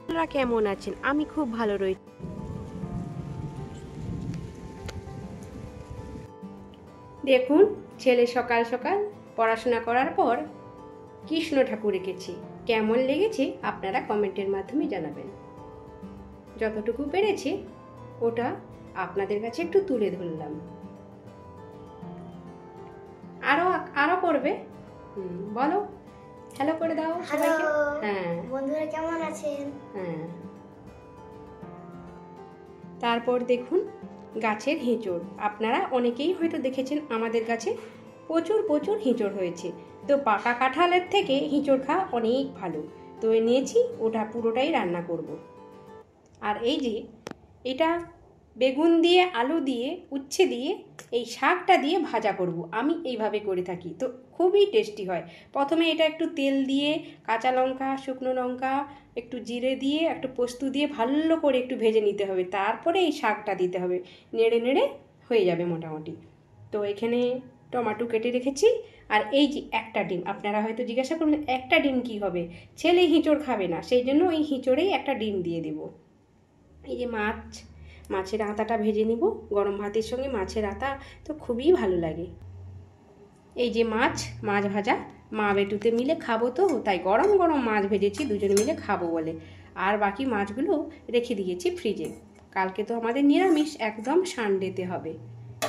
আপনারা কেমন আছেন? আমি খুব ভালো রয়েছি। দেখুন, ছেলে সকাল সকাল পড়াশোনা করার পর কৃষ্ণ ঠাকুর এঁকেছি। কেমন লেগেছে আপনারা কমেন্টের মাধ্যমে জানাবেন। যতটুকু পেরেছি ওটা আপনাদের কাছে একটু তুলে ধরলাম। আরো আরো করবে। বলো, হ্যালো করে দাও সবাইকে। হ্যাঁ বন্ধুরা কেমন আছেন? হ্যাঁ। তারপর দেখুন গাছের হিঁচড়। আপনারা অনেকেই হয়তো দেখেছেন আমাদের গাছে প্রচুর প্রচুর হিঁচড় হয়েছে। তো পাকা কাঁঠালের থেকে হিঁচড় খাওয়া অনেক ভালো। তো নিয়েছি, ওটা পুরোটাই রান্না করব। আর এই যে এটা বেগুন দিয়ে, আলু দিয়ে, উচ্ছে দিয়ে, এই শাকটা দিয়ে ভাজা করব। আমি এইভাবে করে থাকি, তো খুবই টেস্টি হয়। প্রথমে এটা একটু তেল দিয়ে, কাঁচা লঙ্কা, শুকনো লঙ্কা, একটু জিরে দিয়ে, একটু পোস্ত দিয়ে ভালো করে একটু ভেজে নিতে হবে। তারপরে এই শাকটা দিতে হবে। নেড়ে নেড়ে হয়ে যাবে মোটামুটি। তো এখানে টমেটো কেটে রেখেছি। আর এই যে একটা ডিম, আপনারা হয়তো জিজ্ঞাসা করবেন একটা ডিম কী হবে, ছেলে হিঁচড় খাবে না, সেই জন্য ওই হিঁচড়েই একটা ডিম দিয়ে দেবো। এই যে মাছের আতাটা ভেজে নিব। গরম ভাতের সঙ্গে মাছের আতা তো খুবই ভালো লাগে। এই যে মাছ ভাজা, মা বেটুতে মিলে খাবো, তো তাই গরম গরম মাছ ভেজেছি দুজনে মিলে খাবো বলে। আর বাকি মাছগুলো রেখে দিয়েছি ফ্রিজে। কালকে তো আমাদের নিরামিষ, একদম সানডেতে হবে।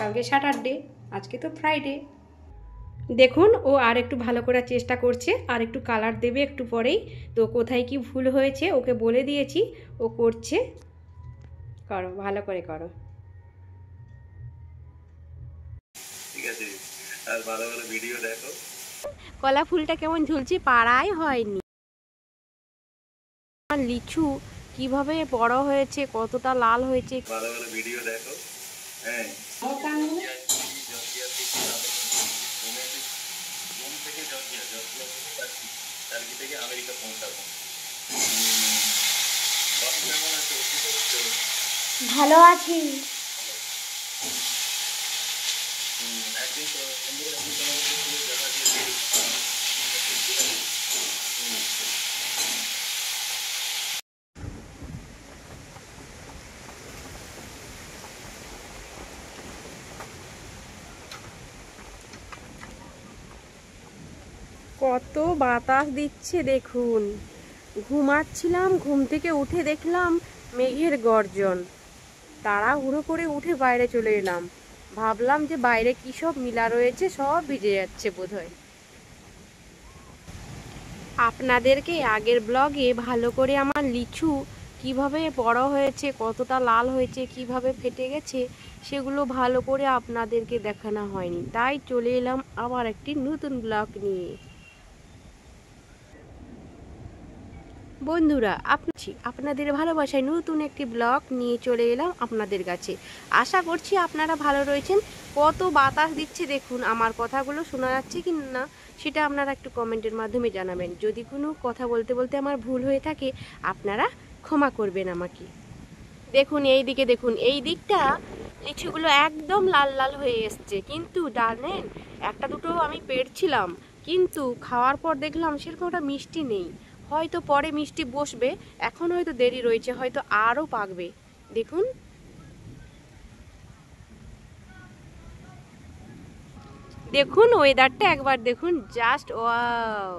কালকে স্যাটারডে, আজকে তো ফ্রাইডে। দেখুন ও আর একটু ভালো করার চেষ্টা করছে, আর একটু কালার দেবে একটু পরেই। তো কোথায় কি ভুল হয়েছে ওকে বলে দিয়েছি, ও করছে। করো, ভালো করে করো। ঠিক আছে, আর ভালো ভালো ভিডিও দেখো। কলা ফুলটা কেমন ঝুলছে, পাড়াই হয়নি। আমার লিচু কিভাবে বড় হয়েছে, কতটা লাল হয়েছে। ভালো ভালো ভিডিও দেখো। হ্যাঁ, টার্কি থেকে আমেরিকা পৌঁছাবো। কেমন আছে? ভালো আছি। একদিন তো একদিন তোমাদের দেখা দিয়ে কত বাতাস দিচ্ছে দেখুন। ঘুমাচ্ছিলাম, ঘুম থেকে উঠে দেখলাম মেঘের গর্জন। তাড়াহুড়ো করে উঠে বাইরে চলে এলাম। ভাবলাম যে বাইরে কী সব মিলা রয়েছে, সব ভিজে যাচ্ছে বোধহয়। আপনাদেরকে আগের ব্লগে ভালো করে আমার লিচু কিভাবে বড় হয়েছে, কতটা লাল হয়েছে, কিভাবে ফেটে গেছে, সেগুলো ভালো করে আপনাদেরকে দেখানো হয়নি। তাই চলে এলাম আবার একটি নতুন ব্লগ নিয়ে। বন্ধুরা, আপনাদের ভালোবাসায় নতুন একটি ব্লগ নিয়ে চলে এলাম আপনাদের কাছে। আশা করছি আপনারা ভালো রয়েছেন। কত বাতাস দিচ্ছে দেখুন, আমার কথাগুলো শোনা যাচ্ছে কি না সেটা আপনারা একটু কমেন্টের মাধ্যমে জানাবেন। যদি কোনো কথা বলতে বলতে আমার ভুল হয়ে থাকে আপনারা ক্ষমা করবেন আমাকে। দেখুন এই দিকে, দেখুন এই দিকটা লিচুগুলো একদম লাল লাল হয়ে এসছে, কিন্তু জানেন একটা দুটো আমি পেড়ছিলাম, কিন্তু খাওয়ার পর দেখলাম সেরকম একটা মিষ্টি নেই। হয়তো পরে মিষ্টি বসবে, এখন হয়তো দেরি রয়েছে, হয়তো আরও পাকবে। দেখুন দেখুন ওয়েদারটা একবার দেখুন, জাস্ট ওয়াও,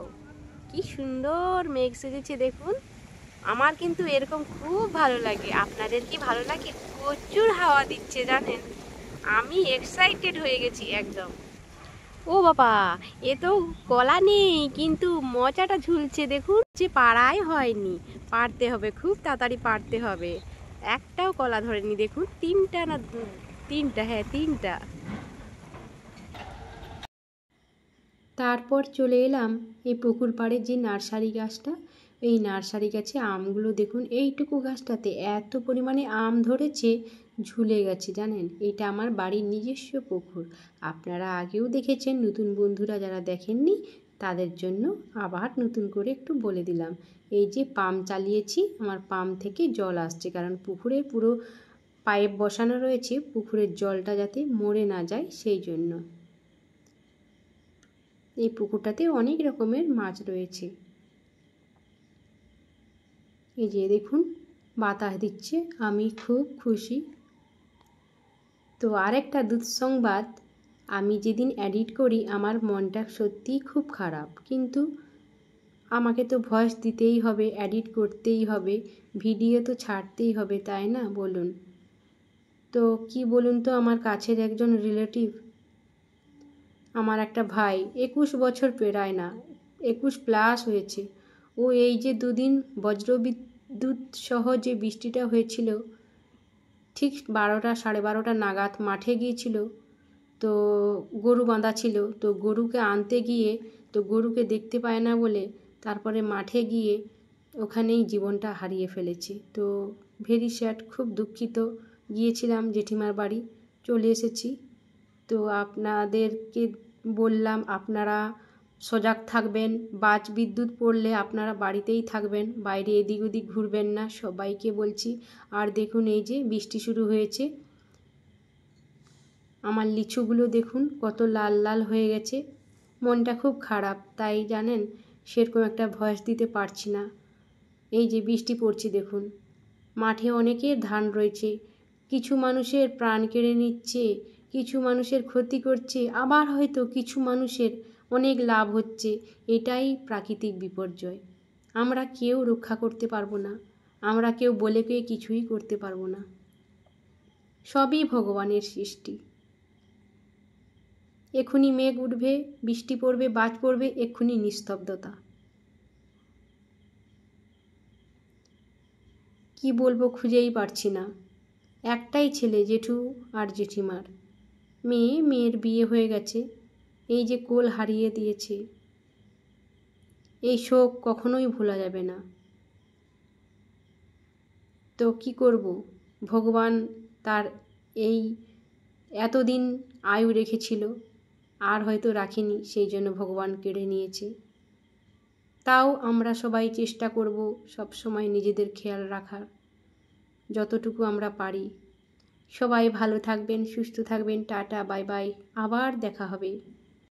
কি সুন্দর মেঘ সেজেছে দেখুন। আমার কিন্তু এরকম খুব ভালো লাগে। আপনাদের কি ভালো লাগে? প্রচুর হাওয়া দিচ্ছে জানেন, আমি এক্সাইটেড হয়ে গেছি একদম। ও বাবা, এ তো কলা নেই, কিন্তু মোচাটা ঝুলছে দেখুন। যে পাড়াই হয়নি, পারতে হবে, খুব তাড়াতাড়ি পারতে হবে। একটাও কলা ধরেনি দেখুন, তিনটা না তিনটা, হ্যাঁ তিনটা। তারপর চলে এলাম এই পুকুর পাড়ের যে নার্সারি গাছটা, এই নার্সারি গাছে আমগুলো দেখুন। এইটুকু গাছটাতে এত পরিমাণে আম ধরেছে, ঝুলে গেছে জানেন। এটা আমার বাড়ির নিজস্ব পুকুর। আপনারা আগেও দেখেছেন, নতুন বন্ধুরা যারা দেখেননি তাদের জন্য আবার নতুন করে একটু বলে দিলাম। এই যে পাম্প চালিয়েছি, আমার পাম্প থেকে জল আসছে, কারণ পুকুরে পুরো পাইপ বসানো রয়েছে, পুকুরের জলটা যাতে মরে না যায় সেই জন্য। এই পুকুরটাতে অনেক রকমের মাছ রয়েছে। এই যে দেখুন বাতাস দিচ্ছে, আমি খুব খুশি। তো আরেকটা দুঃসংবাদ, আমি যেদিন এডিট করি আমার মনটা সত্যিই খুব খারাপ, কিন্তু আমাকে তো ভয়েস দিতেই হবে, এডিট করতেই হবে, ভিডিও তো ছাড়তেই হবে, তাই না বলুন? তো কি বলুন তো, আমার কাছের একজন রিলেটিভ, আমার একটা ভাই, 21 বছর পেরায় না, 21 প্লাস হয়েছে। ও এই যে দুদিন বজ্রবিদ্যুৎ সহ যে বৃষ্টিটা হয়েছিল, ঠিক 12টা 12:30 নাগাদ মাঠে গিয়েছিল। তো গরু বাঁধা ছিল, তো গরুকে আনতে গিয়ে তো গরুকে দেখতে পায় না বলে তারপরে মাঠে গিয়ে ওখানেই জীবনটা হারিয়ে ফেলেছে। তো ভেরি স্যাড, খুব দুঃখিত। গিয়েছিলাম জেঠিমার বাড়ি, চলে এসেছি। তো আপনাদেরকে বললাম আপনারা সজাগ থাকবেন, বাজ বিদ্যুৎ পড়লে আপনারা বাড়িতেই থাকবেন, বাইরে এদিক ওদিক ঘুরবেন না, সবাইকে বলছি। আর দেখুন এই যে বৃষ্টি শুরু হয়েছে, আমার লিচুগুলো দেখুন কত লাল লাল হয়ে গেছে। মনটা খুব খারাপ, তাই জানেন সেরকম একটা ভয়েস দিতে পারছি না। এই যে বৃষ্টি পড়ছে দেখুন, মাঠে অনেকের ধান রয়েছে, কিছু মানুষের প্রাণ কেড়ে নিচ্ছে, কিছু মানুষের ক্ষতি করছে, আবার হয়তো কিছু মানুষের অনেক লাভ হচ্ছে। এটাই প্রাকৃতিক বিপর্যয়, আমরা কেউ রক্ষা করতে পারবো না, আমরা কেউ বলে পেয়ে কিছুই করতে পারবো না, সবই ভগবানের সৃষ্টি। এক্ষুনি মেঘ উঠবে, বৃষ্টি পড়বে, বাজ পড়বে, এক্ষুনি নিস্তব্ধতা। কি বলবো খুঁজেই পারছি না। একটাই ছেলে, জেঠু আর জেঠিমার মেয়ের বিয়ে হয়ে গেছে, এই যে কোল হারিয়ে দিয়েছে, এই শোক কখনোই ভোলা যাবে না। তো কি করব, ভগবান তার এই এতদিন আয়ু রেখেছিল, আর হয়তো রাখিনি, সেই জন্য ভগবান কেড়ে নিয়েছে। তাও আমরা সবাই চেষ্টা করব সব সময় নিজেদের খেয়াল রাখার, যতটুকু আমরা পারি। সবাই ভালো থাকবেন, সুস্থ থাকবেন, টাটা বাই বাই, আবার দেখা হবে।